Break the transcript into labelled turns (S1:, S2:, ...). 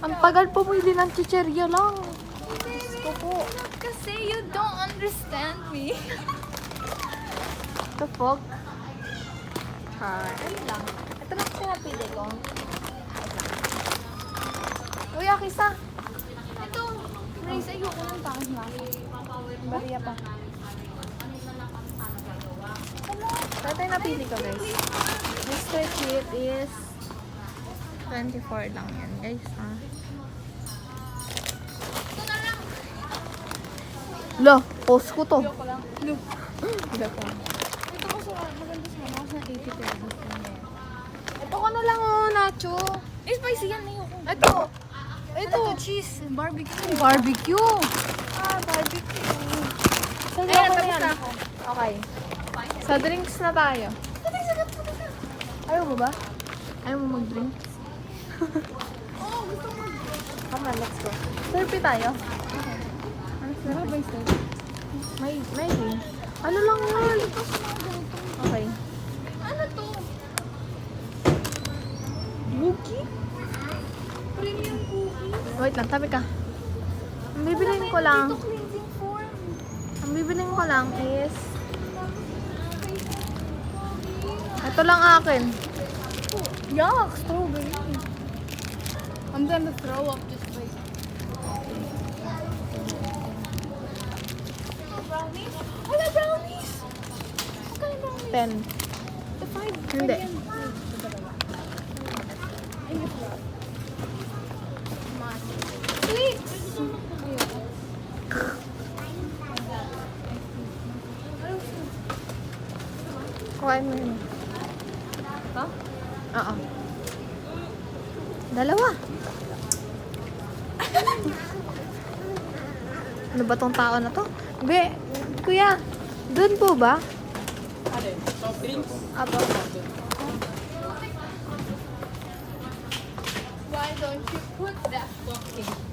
S1: Ang tagal pumili ng chicherya lang. Gusto po.
S2: Kasi you don't understand me.
S1: The fuck?
S2: Ayun lang. Ito lang kasi napili ko.
S1: Uy, Akisa.
S2: Ito. Race, ayoko ng taong lasa.
S1: Bariya pa. Ito yung napili ko, guys. Mr. Chip is 24 lang yan, guys. Ha?
S2: Ito na lang.
S1: Lo, post ko to.
S2: Ayoko lang.
S1: Hindi ko.
S2: Ito kasi maganda sa mga na 80 pesos.
S1: Ito ka na lang, oh, nacho.
S2: Eh, spicy yan. Ayoko.
S1: Ito.
S2: Ito, cheese. Barbecue.
S1: Barbecue.
S2: Barbecue.
S1: Sa'yo
S2: Ayan,
S1: ako na
S2: tapos
S1: yan.
S2: na ako.
S1: Okay. Sa drinks na tayo. Ayaw mo ba? Ayaw mo mag-drinks?
S2: Oo, gusto mo.
S1: Come on, let's go. Slurpee tayo.
S2: Sarap ba ito?
S1: May. Ano lang yun? Okay.
S2: Ano to?
S1: Cookie?
S2: Premium cookies?
S1: Wait lang, tabi ka. Ang bibilin ko lang.
S2: Ito cleansing form.
S1: Ang bibilin ko lang is ito lang akin.
S2: Yuck, strawberry. I'm gonna throw up just like. Brownies? Wala brownies! Magkano brownies?
S1: 10.
S2: The 5.
S1: Hindi.
S2: Sweet!
S1: Kuhain mo yun.
S2: Ito?
S1: Oo. Dalawa. Ano ba tong tao na to? Be, kuya, doon po ba?
S3: Soft drinks?
S1: Apo.
S2: Why don't you put that fucking